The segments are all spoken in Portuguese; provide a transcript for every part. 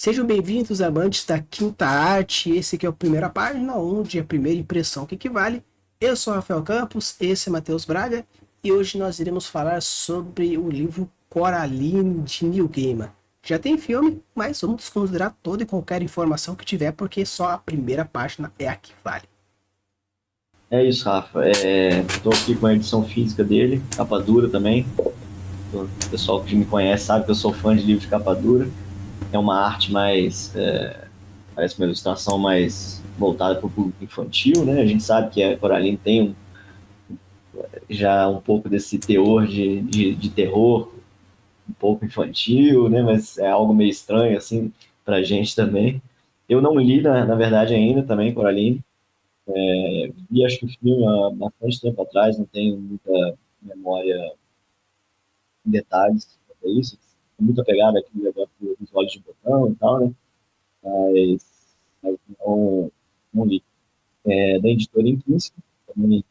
Sejam bem-vindos, amantes da quinta arte. Esse aqui é o Primeira Página, onde a primeira impressão que equivale. Eu sou Rafael Campos, esse é Matheus Braga, e hoje nós iremos falar sobre o livro Coraline de Neil Gaiman. Já tem filme, mas vamos desconsiderar toda e qualquer informação que tiver, porque só a primeira página é a que vale. É isso, Rafa. Estou aqui com a edição física dele, capa dura também. O pessoal que me conhece sabe que eu sou fã de livro de capa dura. É uma arte parece uma ilustração mais voltada para o público infantil, né? A gente sabe que a Coraline tem já um pouco desse teor de terror, um pouco infantil, né? Mas é algo meio estranho, assim, para a gente também. Eu não li, na verdade, ainda também, Coraline. E acho que o filme há bastante tempo atrás, não tenho muita memória em detalhes é isso. É muito apegado aqui negócio dos olhos de botão e tal, né? Mas não li. É da editora Intrínseca, também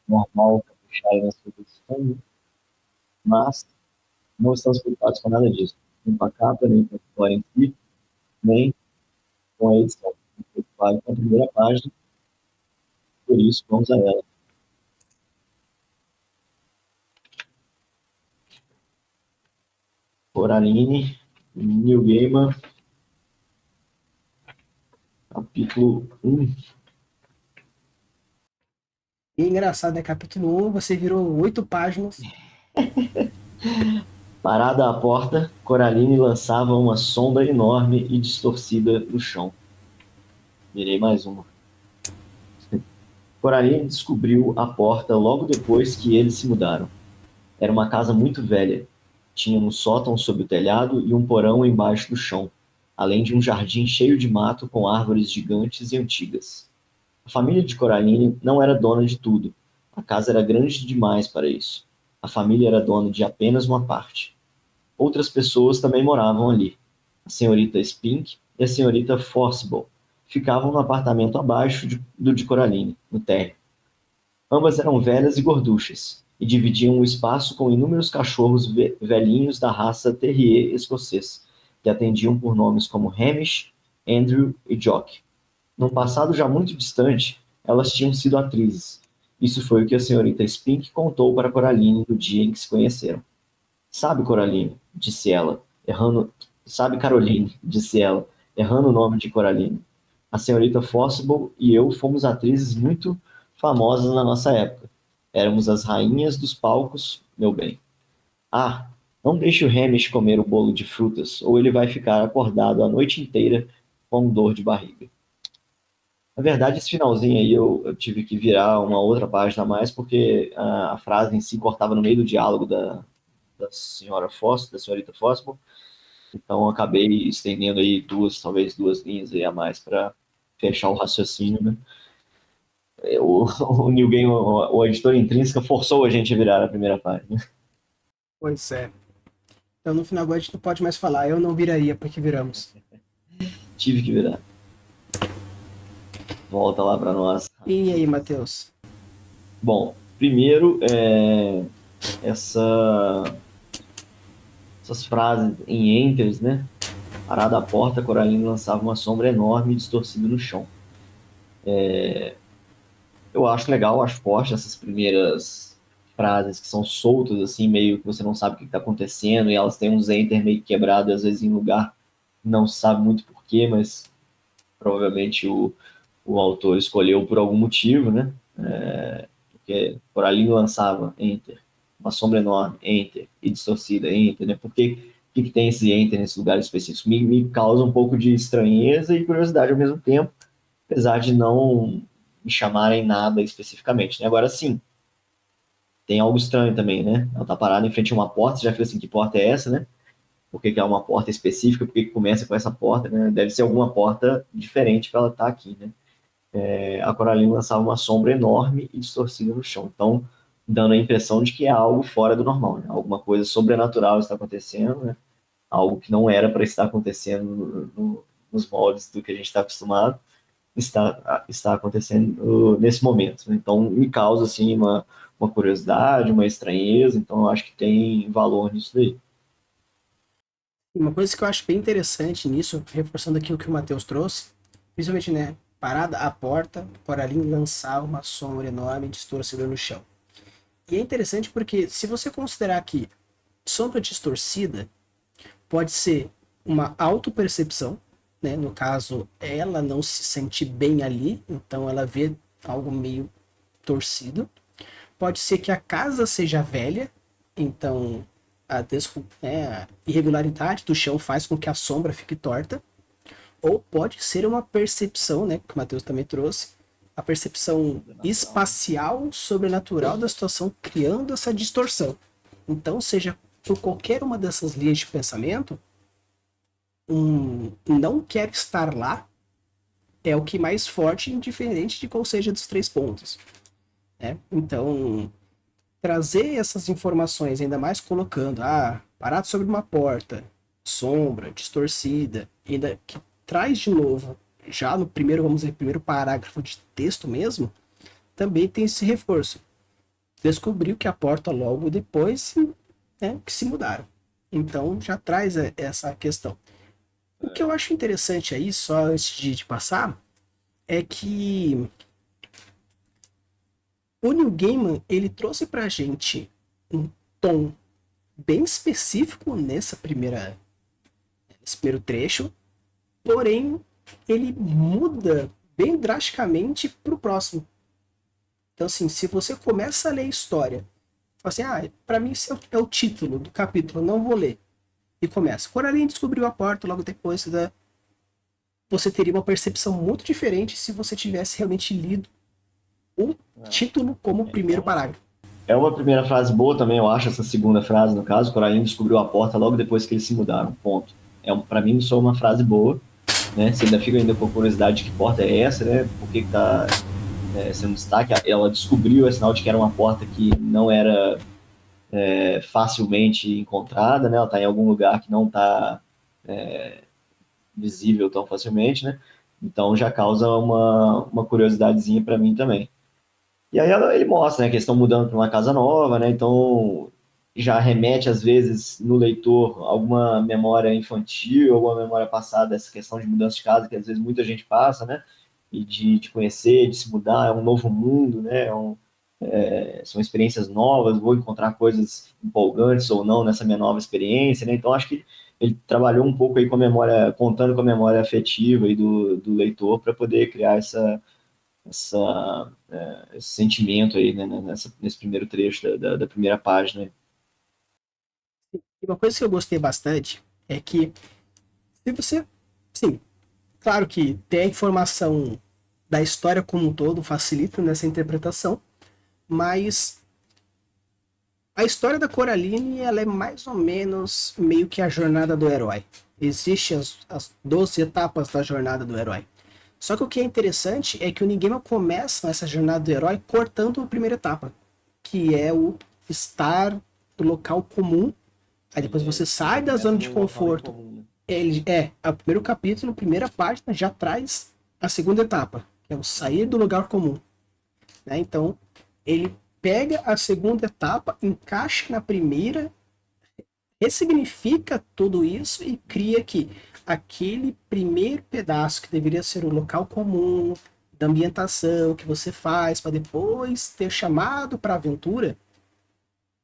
normal, caprichar nas produções, né? Mas não estamos preocupados com nada disso. Nem com a capa, nem com a história em si, nem com a edição. Estamos preocupados com a primeira página, por isso vamos a ela. Coraline, Neil Gaiman, capítulo 1. E é engraçado, né? Capítulo 1, você virou 8 páginas. Parada à porta, Coraline lançava uma sombra enorme e distorcida no chão. Virei mais uma. Coraline descobriu a porta logo depois que eles se mudaram. Era uma casa muito velha. Tinha um sótão sob o telhado e um porão embaixo do chão, além de um jardim cheio de mato com árvores gigantes e antigas. A família de Coraline não era dona de tudo. A casa era grande demais para isso. A família era dona de apenas uma parte. Outras pessoas também moravam ali. A senhorita Spink e a senhorita Forcible ficavam no apartamento abaixo do de Coraline, no térreo. Ambas eram velhas e gorduchas, e dividiam o espaço com inúmeros cachorros velhinhos da raça Terrier escocês, que atendiam por nomes como Hamish, Andrew e Jock. Num passado já muito distante, elas tinham sido atrizes. Isso foi o que a senhorita Spink contou para Coraline no dia em que se conheceram. Sabe, Coraline, disse ela, errando. Sabe, Caroline, disse ela, errando o nome de Coraline. A senhorita Forcible e eu fomos atrizes muito famosas na nossa época. Éramos as rainhas dos palcos, meu bem. Ah, não deixe o Hamish comer o bolo de frutas, ou ele vai ficar acordado a noite inteira com dor de barriga. Na verdade, esse finalzinho aí eu tive que virar uma outra página a mais, porque a frase em si cortava no meio do diálogo da senhora Foster, da senhorita Foster, então eu acabei estendendo aí talvez duas linhas aí a mais para fechar o raciocínio, né? O New Game, o editor intrínseca, forçou a gente a virar a primeira página. Pois é. Então no final agora a gente não pode mais falar. Eu não viraria, porque viramos. Tive que virar. Volta lá para nós. E aí, Matheus? Bom, primeiro, essa, essas frases em enters, né? Parada à porta, Coraline lançava uma sombra enorme e distorcida no chão. Eu acho legal, acho forte essas primeiras frases que são soltas, assim, meio que você não sabe o que está acontecendo, e elas têm uns enter meio quebrado, às vezes em lugar não se sabe muito porquê, mas provavelmente o autor escolheu por algum motivo, né? Porque Coraline lançava enter, uma sombra enorme, enter, e distorcida, enter, né? Por que tem esse enter nesse lugar específico? Me causa um pouco de estranheza e curiosidade ao mesmo tempo, apesar de não me chamarem nada especificamente, né? Agora sim, tem algo estranho também, né? Ela tá parada em frente a uma porta, você já fica assim, que porta é essa, né? Por que é uma porta específica? Por que começa com essa porta, né? Deve ser alguma porta diferente para ela estar aqui, né? A Coraline lançava uma sombra enorme e distorcida no chão, então dando a impressão de que é algo fora do normal, né? Alguma coisa sobrenatural está acontecendo, né? Algo que não era para estar acontecendo nos moldes do que a gente está acostumado, está acontecendo nesse momento, né? Então me causa assim uma curiosidade, uma estranheza, então eu acho que tem valor nisso daí. E uma coisa que eu acho bem interessante nisso, reforçando aqui o que o Matheus trouxe, principalmente, né, parada à porta, Coraline lançar uma sombra enorme distorcida no chão. E é interessante porque se você considerar que sombra distorcida pode ser uma autopercepção, né? No caso, ela não se sente bem ali, então ela vê algo meio torcido. Pode ser que a casa seja velha, então a irregularidade do chão faz com que a sombra fique torta. Ou pode ser uma percepção, né, que o Matheus também trouxe, a percepção Sobrenatural, né? espacial, sobrenatural da situação, criando essa distorção. Então, seja por qualquer uma dessas linhas de pensamento, não quer estar lá é o que mais forte, indiferente de qual seja dos três pontos. Né? Então, trazer essas informações, ainda mais colocando, parado sobre uma porta, sombra, distorcida, ainda que traz de novo, já no primeiro, vamos dizer, primeiro parágrafo de texto mesmo, também tem esse reforço. Descobriu que a porta logo depois, né, que se mudaram. Então já traz essa questão. O que eu acho interessante aí, só antes de passar, é que o Neil Gaiman, ele trouxe pra gente um tom bem específico nesse primeiro trecho, porém ele muda bem drasticamente pro próximo. Então assim, se você começa a ler a história, fala assim, pra mim esse é o título do capítulo, não vou ler. E começa. Coraline descobriu a porta logo depois você teria uma percepção muito diferente se você tivesse realmente lido o título como o primeiro parágrafo. É uma primeira frase boa também, eu acho, essa segunda frase, no caso, Coraline descobriu a porta logo depois que eles se mudaram, ponto. Para mim, só uma frase boa, né? Você ainda fica ainda com curiosidade de que porta é essa, né? Por que tá sendo destaque? Ela descobriu, é sinal de que era uma porta que não era facilmente encontrada, né? Ela está em algum lugar que não está visível tão facilmente, né? Então já causa uma curiosidadezinha para mim também. E aí ele mostra, né, que eles estão mudando para uma casa nova, né? Então já remete às vezes no leitor alguma memória infantil, alguma memória passada, essa questão de mudança de casa que às vezes muita gente passa, né? E de conhecer, de se mudar, é um novo mundo, né? São experiências novas, vou encontrar coisas empolgantes ou não nessa minha nova experiência, né? Então acho que ele trabalhou um pouco aí com a memória, contando com a memória afetiva aí do leitor para poder criar esse sentimento aí, né, nesse primeiro trecho da primeira página. E uma coisa que eu gostei bastante é que se você, sim, claro que ter a informação da história como um todo facilita nessa interpretação, mas a história da Coraline ela é mais ou menos meio que a jornada do herói. Existem as 12 etapas da jornada do herói. Só que o que é interessante é que o Ninguém começa essa jornada do herói cortando a primeira etapa, que é o estar no local comum. Aí depois você sai da zona de conforto. O primeiro capítulo, primeira página, já traz a segunda etapa, que é o sair do lugar comum. Né? Então, ele pega a segunda etapa, encaixa na primeira, ressignifica tudo isso e cria que aquele primeiro pedaço que deveria ser o local comum, da ambientação que você faz para depois ter chamado para aventura,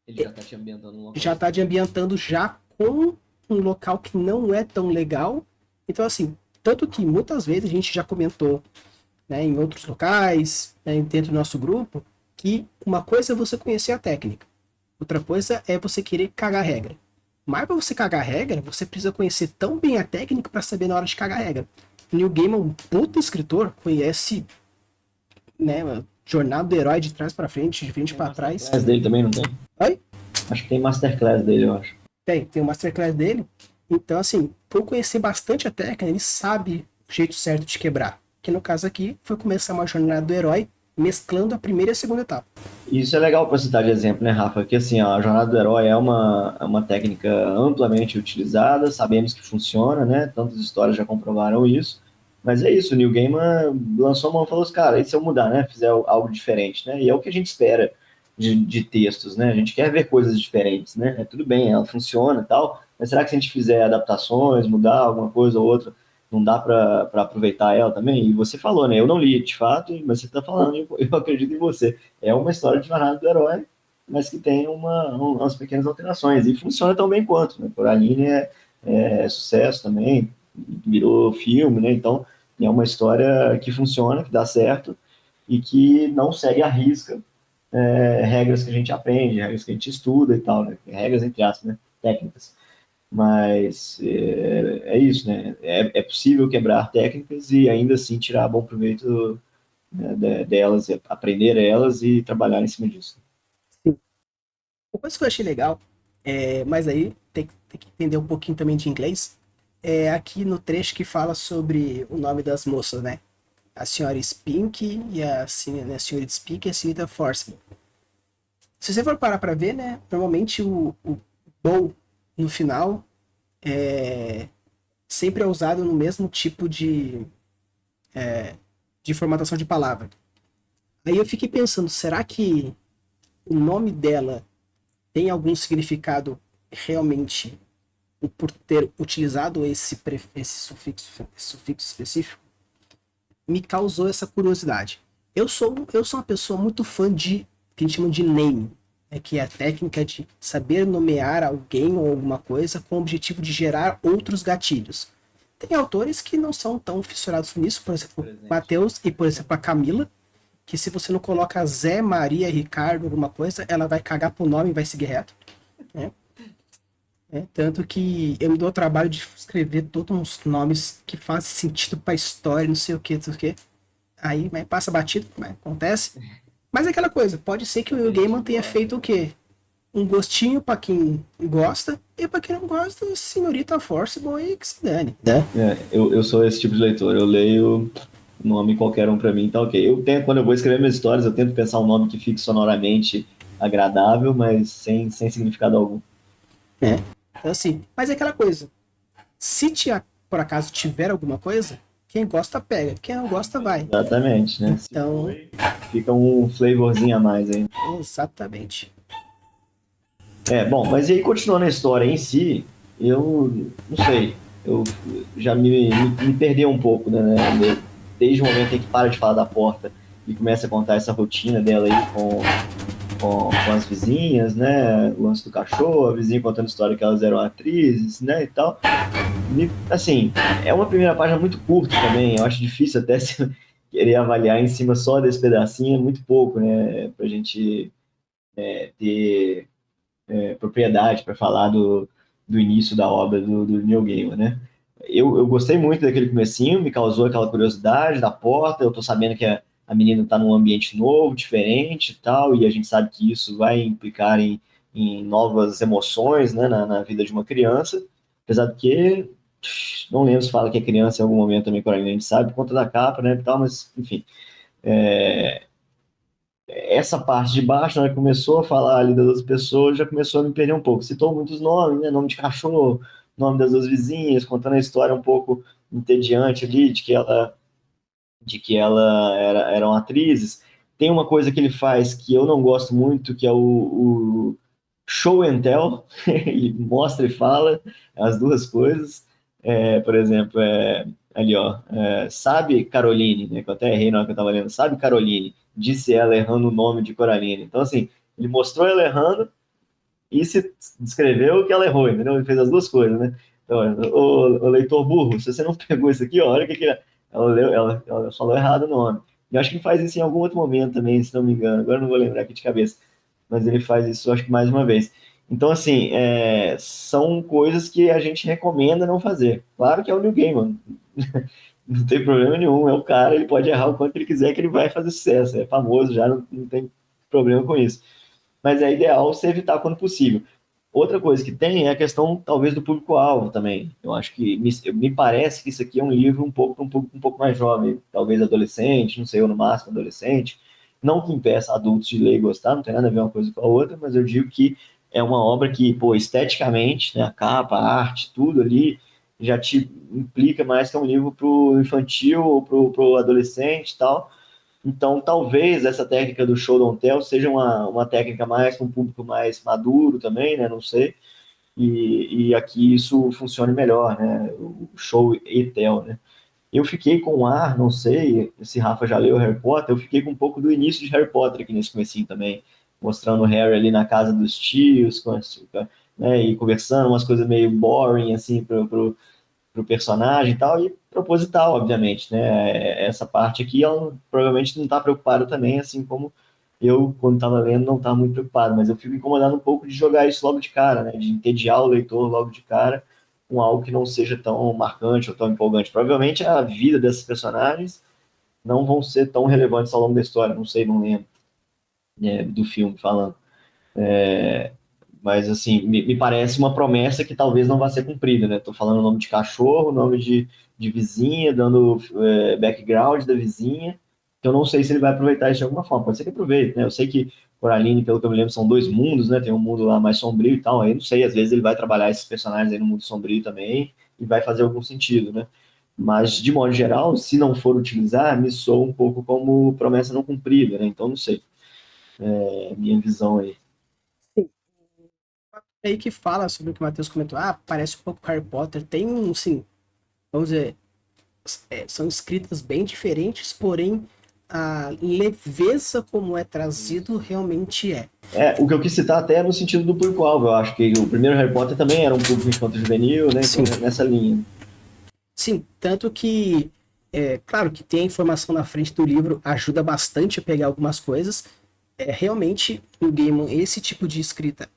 Ele já está te ambientando no local. já está te ambientando já com um local que não é tão legal. Então, assim, tanto que muitas vezes a gente já comentou, né, em outros locais, né, dentro do nosso grupo, que uma coisa é você conhecer a técnica, outra coisa é você querer cagar a regra. Mas para você cagar a regra, você precisa conhecer tão bem a técnica para saber na hora de cagar a regra. Neil Gaiman, um puta escritor, conhece, né, jornada do herói de trás para frente, de frente para trás. Masterclass dele também não tem? Oi? Acho que tem masterclass dele, eu acho. Tem o masterclass dele. Então, assim, por conhecer bastante a técnica, ele sabe o jeito certo de quebrar. Que no caso aqui foi começar uma jornada do herói mesclando a primeira e a segunda etapa. Isso é legal para citar de exemplo, né, Rafa? Que assim, ó, a jornada do herói é uma técnica amplamente utilizada, sabemos que funciona, né? Tantas histórias já comprovaram isso. Mas é isso, o Neil Gaiman lançou a mão e falou assim, cara, e se eu mudar, né? Fizer algo diferente, né? E é o que a gente espera de textos, né? A gente quer ver coisas diferentes, né? Tudo bem, ela funciona e tal, mas será que se a gente fizer adaptações, mudar alguma coisa ou outra, não dá para aproveitar ela também? E você falou, né? Eu não li, de fato, mas você está falando, eu acredito em você. É uma história de jornada do herói, mas que tem umas pequenas alterações, e funciona tão bem quanto, né? Coraline é sucesso também, virou filme, né? Então, é uma história que funciona, que dá certo, e que não segue à risca regras que a gente aprende, regras que a gente estuda e tal, né? Regras entre aspas, né? Técnicas. Mas é isso, né? É possível quebrar técnicas e ainda assim tirar bom proveito, né, delas, aprender elas e trabalhar em cima disso. Sim. Uma coisa que eu achei legal, mas aí tem que entender um pouquinho também de inglês, é aqui no trecho que fala sobre o nome das moças, né? A senhora Spink e a senhorita Spink e a senhorita Force. Se você for parar pra ver, né? Normalmente o bow no final sempre é usado no mesmo tipo de formatação de palavra. Aí eu fiquei pensando, será que o nome dela tem algum significado realmente por ter utilizado esse sufixo específico? Me causou essa curiosidade. Eu sou uma pessoa muito fã de que a gente chama de name, que é a técnica de saber nomear alguém ou alguma coisa com o objetivo de gerar outros gatilhos. Tem autores que não são tão fissurados nisso, por exemplo, Mateus e, por exemplo, a Camila, que se você não coloca Zé, Maria, Ricardo, alguma coisa, ela vai cagar pro nome e vai seguir reto. Né? Tanto que eu me dou o trabalho de escrever todos uns nomes que fazem sentido pra história, não sei o que, não sei o que. Aí mas passa batido, mas acontece. Mas é aquela coisa, pode ser que o Neil Gaiman tenha feito o quê? Um gostinho pra quem gosta, e pra quem não gosta, senhorita Forcible e que se dane. Né? Eu sou esse tipo de leitor, eu leio nome qualquer um para mim, tá ok. Quando eu vou escrever minhas histórias, eu tento pensar um nome que fique sonoramente agradável, mas sem significado algum. Então assim, mas é aquela coisa, se por acaso tiver alguma coisa, quem gosta pega, quem não gosta vai. Exatamente, né? Se Então, foi, fica um flavorzinho a mais aí. exatamente. Bom, mas e aí continuando a história em si, eu não sei, eu já me perdi um pouco, né? Desde o momento em que para de falar da porta e começa a contar essa rotina dela aí com as vizinhas, né? O lance do cachorro, a vizinha contando a história que elas eram atrizes, né? E tal. Assim, é uma primeira página muito curta também, eu acho difícil até querer avaliar em cima só desse pedacinho, é muito pouco, né? Pra gente ter propriedade para falar do início da obra do Neil Gaiman, né? Eu gostei muito daquele comecinho, me causou aquela curiosidade da porta, eu tô sabendo que a menina está num ambiente novo, diferente e tal, e a gente sabe que isso vai implicar em novas emoções, né, na vida de uma criança, apesar de que não lembro se fala que é criança em algum momento também, quando a gente sabe, por conta da capa, né, e tal, mas enfim. Essa parte de baixo, na hora que começou a falar ali das outras pessoas, já começou a me perder um pouco. Citou muitos nomes, né? Nome de cachorro, nome das duas vizinhas, contando a história um pouco entediante ali, de que ela eram atrizes. Tem uma coisa que ele faz que eu não gosto muito, que é o show and tell. Ele mostra e fala as duas coisas. Por exemplo, ali, ó, sabe Caroline, né, que eu até errei na hora que eu tava lendo, sabe Caroline, disse ela errando o nome de Coraline. Então, assim, ele mostrou ela errando e se descreveu que ela errou, entendeu? Ele fez as duas coisas, né? Então, o leitor burro, se você não pegou isso aqui, ó, olha o que ela falou errado o nome. Eu acho que ele faz isso em algum outro momento também, se não me engano. Agora eu não vou lembrar aqui de cabeça. Mas ele faz isso, acho que mais uma vez. Então, assim, são coisas que a gente recomenda não fazer. Claro que é o New Gaiman. Não tem problema nenhum. É o cara, ele pode errar o quanto ele quiser que ele vai fazer sucesso. É famoso já, não tem problema com isso. Mas é ideal se evitar quando possível. Outra coisa que tem é a questão, talvez, do público-alvo também. Eu acho que me parece que isso aqui é um livro um pouco mais jovem, talvez adolescente, não sei, ou no máximo adolescente. Não que impeça adultos de ler e gostar, não tem nada a ver uma coisa com a outra, mas eu digo que é uma obra que, pô, esteticamente, né, a capa, a arte, tudo ali, já te implica mais que é um livro para o infantil ou para o adolescente e tal. Então, talvez essa técnica do show don't tell seja uma técnica mais para um público mais maduro também, né? Não sei. e aqui isso funcione melhor, né? O show e tell, né? Eu fiquei com um ar, não sei se Rafa já leu Harry Potter, eu fiquei com um pouco do início de Harry Potter aqui nesse comecinho também, mostrando o Harry ali na casa dos tios, né, e conversando, umas coisas meio boring, assim, pro personagem e tal, e proposital, obviamente, né? Essa parte aqui, ela provavelmente não está preocupada também, assim como eu, quando estava lendo, não estava muito preocupado, mas eu fico incomodado um pouco de jogar isso logo de cara, né? De entediar o leitor logo de cara com algo que não seja tão marcante ou tão empolgante. Provavelmente a vida desses personagens não vão ser tão relevantes ao longo da história, não sei, não lembro, né, do filme falando. Mas, assim, me parece uma promessa que talvez não vá ser cumprida, né? Tô falando o nome de cachorro, nome de vizinha, dando background da vizinha, que eu não sei se ele vai aproveitar isso de alguma forma. Pode ser que aproveite, né? Eu sei que Coraline, pelo que eu me lembro, são dois mundos, né? Tem um mundo lá mais sombrio e tal. Aí não sei, às vezes ele vai trabalhar esses personagens aí no mundo sombrio também e vai fazer algum sentido, né? Mas, de modo geral, se não for utilizar, me soa um pouco como promessa não cumprida, né? Então, não sei. É minha visão aí. Sim. Aí que fala sobre o que o Matheus comentou, parece um pouco Harry Potter, tem um, sim, vamos dizer, são escritas bem diferentes, porém a leveza como é trazido realmente é. O que eu quis citar até é no sentido do público-alvo. Eu acho que o primeiro Harry Potter também era um público infanto-juvenil, né? Então, Sim, nessa linha. sim, tanto que, claro que ter a informação na frente do livro ajuda bastante a pegar algumas coisas. Realmente, no Gaiman, esse tipo de escrita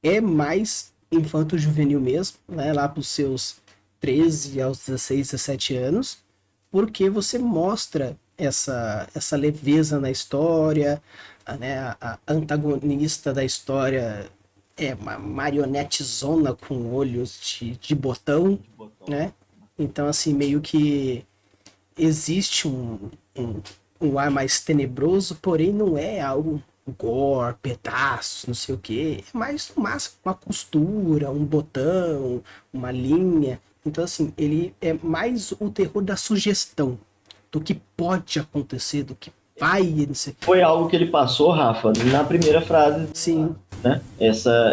é mais infanto-juvenil mesmo, né? Lá para os seus 13 aos 16, 17 anos, porque você mostra essa leveza na história, né? A antagonista da história é uma marionetezona com olhos de botão, De botão. né? Então, assim, meio que existe um, um ar mais tenebroso, porém não é algo gore, pedaços, não sei o que. É mais no máximo uma costura, um botão, uma linha. Então, assim, ele é mais o terror da sugestão, do que pode acontecer, do que vai, não sei. Foi algo que ele passou, Rafa, na primeira frase, Sim, né?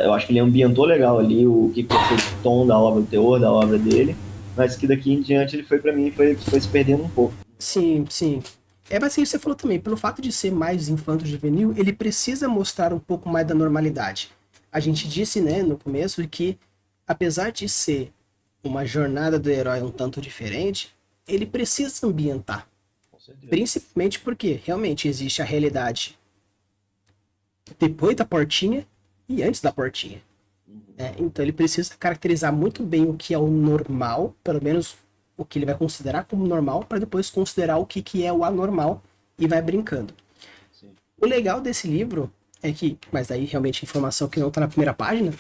Eu acho que ele ambientou legal ali o que vai ser o tom da obra, o teor da obra dele, mas que daqui em diante ele foi para mim, foi se perdendo um pouco. sim, sim. Mas assim, você falou também, pelo fato de ser mais infanto-juvenil, ele precisa mostrar um pouco mais da normalidade. A gente disse, né, no começo, que apesar de ser uma jornada do herói um tanto diferente, ele precisa ambientar. Com certeza. Principalmente porque realmente existe a realidade depois da portinha e antes da portinha. Né? Então ele precisa caracterizar muito bem o que é o normal, pelo menos o que ele vai considerar como normal, para depois considerar o que é o anormal e vai brincando. Sim. O legal desse livro é que, mas aí realmente informação que não está na primeira página,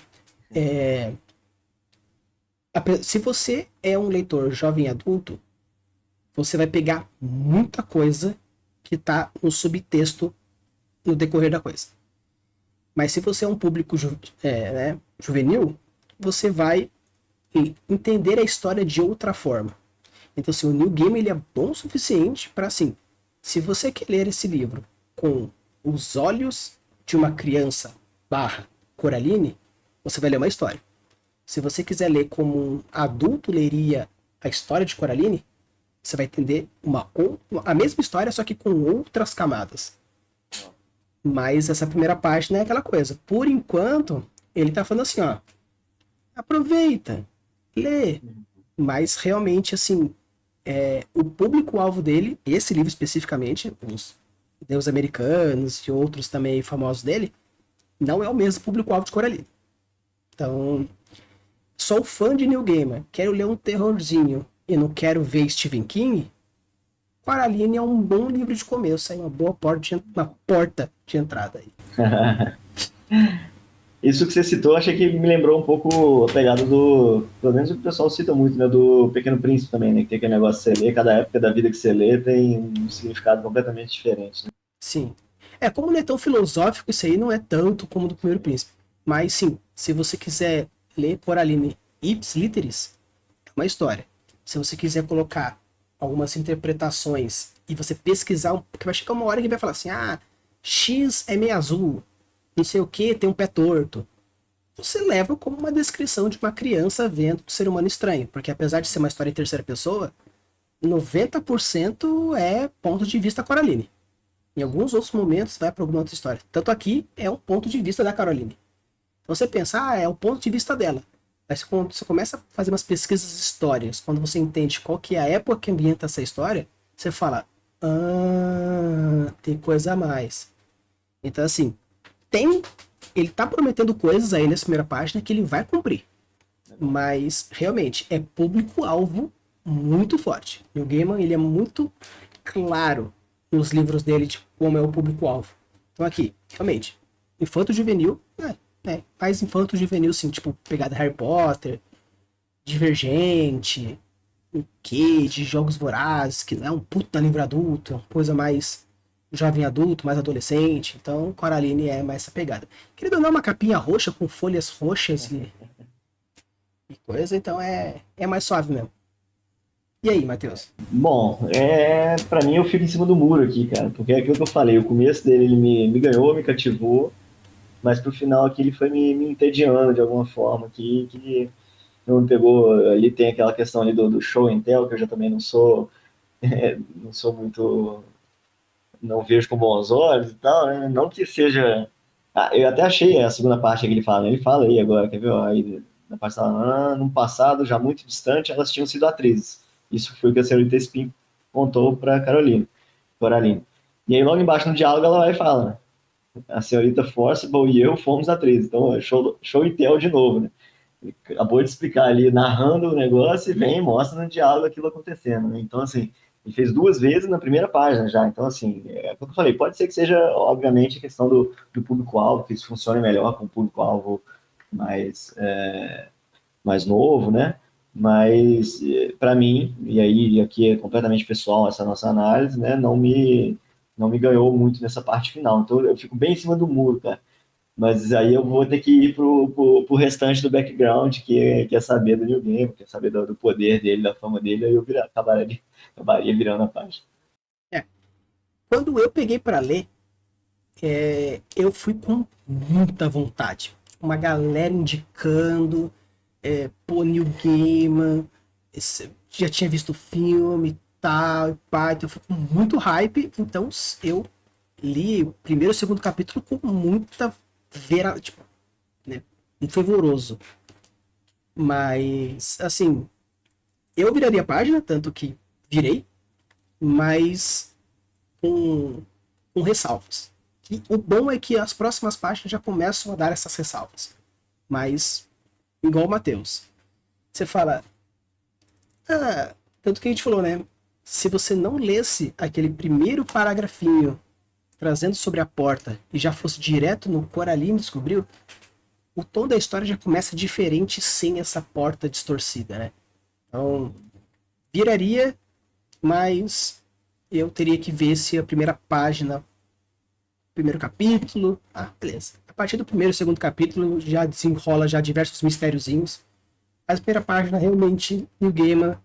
se você é um leitor jovem adulto, você vai pegar muita coisa que está no subtexto no decorrer da coisa. Mas se você é um público né, juvenil, você vai entender a história de outra forma. Então, assim, o New Game ele é bom o suficiente para, assim, se você quer ler esse livro com os olhos de uma criança barra Coraline, você vai ler uma história. Se você quiser ler como um adulto leria a história de Coraline, você vai entender a mesma história, só que com outras camadas. Mas essa primeira página é aquela coisa. Por enquanto, ele tá falando assim, ó, aproveita, lê. Mas realmente, assim, o público-alvo dele, esse livro especificamente, os Deus Americanos e outros também famosos dele, não é o mesmo público-alvo de Coraline. Então, sou fã de Neil Gaiman, quero ler um terrorzinho e não quero ver Stephen King, Coraline é um bom livro de começo, uma boa porta de entrada aí. Isso que você citou, achei que me lembrou um pouco a pegada do. Pelo menos o que o pessoal cita muito, né? Do Pequeno Príncipe também, né? Que tem aquele negócio de você ler, cada época da vida que você lê tem um significado completamente diferente, né? Sim. Como não é tão filosófico, isso aí não é tanto como o do Primeiro Príncipe. Mas sim, se você quiser ler Coraline Ips Literis, é uma história. Se você quiser colocar algumas interpretações e você pesquisar, porque vai chegar uma hora que vai falar assim, X é meio azul, não sei o que, tem um pé torto. você leva como uma descrição de uma criança vendo um ser humano estranho, porque apesar de ser uma história em terceira pessoa, 90% é ponto de vista Coraline. Em alguns outros momentos vai para alguma outra história. Tanto aqui é um ponto de vista da Caroline. Então você pensa, é o ponto de vista dela. Mas quando você começa a fazer umas pesquisas históricas, quando você entende qual que é a época que ambienta essa história, você fala, tem coisa a mais. Então assim, ele tá prometendo coisas aí nessa primeira página que ele vai cumprir. Mas realmente é público-alvo muito forte. E o Gaiman, ele é muito claro nos livros dele de como é o público-alvo. Então aqui, realmente, infanto-juvenil, mais infanto-juvenil, sim, tipo, pegada Harry Potter, Divergente, o quê, de Jogos Vorazes, que não é um puta livro adulto, é uma coisa mais jovem adulto, mais adolescente. Então, Coraline é mais essa pegada. Queria dar uma capinha roxa com folhas roxas e coisa, então é mais suave mesmo. E aí, Matheus? Bom, pra mim eu fico em cima do muro aqui, cara, porque é aquilo que eu falei, o começo dele ele me ganhou, me cativou, mas pro final aqui ele foi me entediando de alguma forma, que não pegou, ali tem aquela questão ali do show and tell, que eu já também não sou, não sou muito, não vejo com bons olhos e tal, né? Não que seja. Eu até achei a segunda parte que ele fala, né? Ele fala aí agora, quer ver? Ó, aí, na parte da no passado, já muito distante, elas tinham sido atrizes. Isso foi o que a senhorita Spin contou para Coraline. E aí, logo embaixo no diálogo, ela vai e fala, né? A senhorita Forcible e eu fomos atrizes. Então, show e tell de novo, né? Ele acabou de explicar ali, narrando o negócio, e vem e mostra no diálogo aquilo acontecendo, né? Então, assim, ele fez duas vezes na primeira página já. Então, assim, como eu falei, pode ser que seja, obviamente, a questão do público-alvo, que isso funcione melhor com o público-alvo mais, mais novo, né? Mas, para mim, e aí aqui é completamente pessoal essa nossa análise, né? Não me ganhou muito nessa parte final. Então, eu fico bem em cima do muro, cara. Mas aí eu vou ter que ir pro restante do background, que é saber do New Game, que é saber do poder dele, da fama dele, aí eu acabaria virando a página. Quando eu peguei para ler, eu fui com muita vontade. Uma galera indicando, Neil Gaiman, já tinha visto o filme e tal, pá, então eu fui com muito hype, então eu li o primeiro e o segundo capítulo com muita tipo, né, muito fervoroso. Mas, assim, eu viraria a página, tanto que virei, mas com ressalvas. E o bom é que as próximas páginas já começam a dar essas ressalvas. Mas, igual o Matheus, você fala. Tanto que a gente falou, né? Se você não lesse aquele primeiro paragrafinho trazendo sobre a porta e já fosse direto no Coraline descobriu, o tom da história já começa diferente sem essa porta distorcida, né? Então, viraria, mas eu teria que ver se a primeira página, primeiro capítulo, beleza. A partir do primeiro e segundo capítulo já desenrola já diversos mistériozinhos. Mas a primeira página realmente no Gaiman,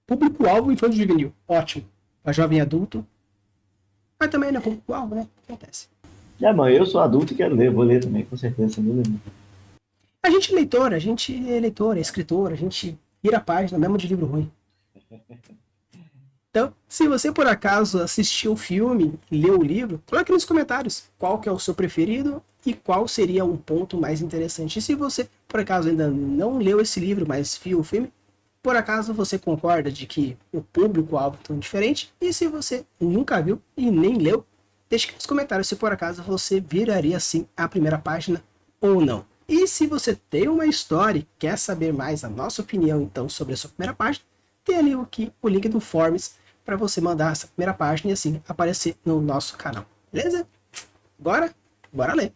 público-alvo infantil juvenil, ótimo. Para jovem adulto, mas também não é público-alvo, né? Acontece. Mano, eu sou adulto e quero ler, vou ler também, com certeza, sem dúvida. A gente é leitor, é escritor, a gente vira a página mesmo de livro ruim. Então, se você por acaso assistiu o filme, leu o livro, coloque nos comentários qual que é o seu preferido e qual seria um ponto mais interessante. E se você, por acaso, ainda não leu esse livro, mas viu o filme, por acaso você concorda de que o público-alvo é tão diferente? E se você nunca viu e nem leu, deixe aqui nos comentários se por acaso você viraria assim a primeira página ou não. E se você tem uma história e quer saber mais a nossa opinião então sobre a sua primeira página, tem ali aqui o link do Forms para você mandar essa primeira página e assim aparecer no nosso canal. Beleza? Bora ler!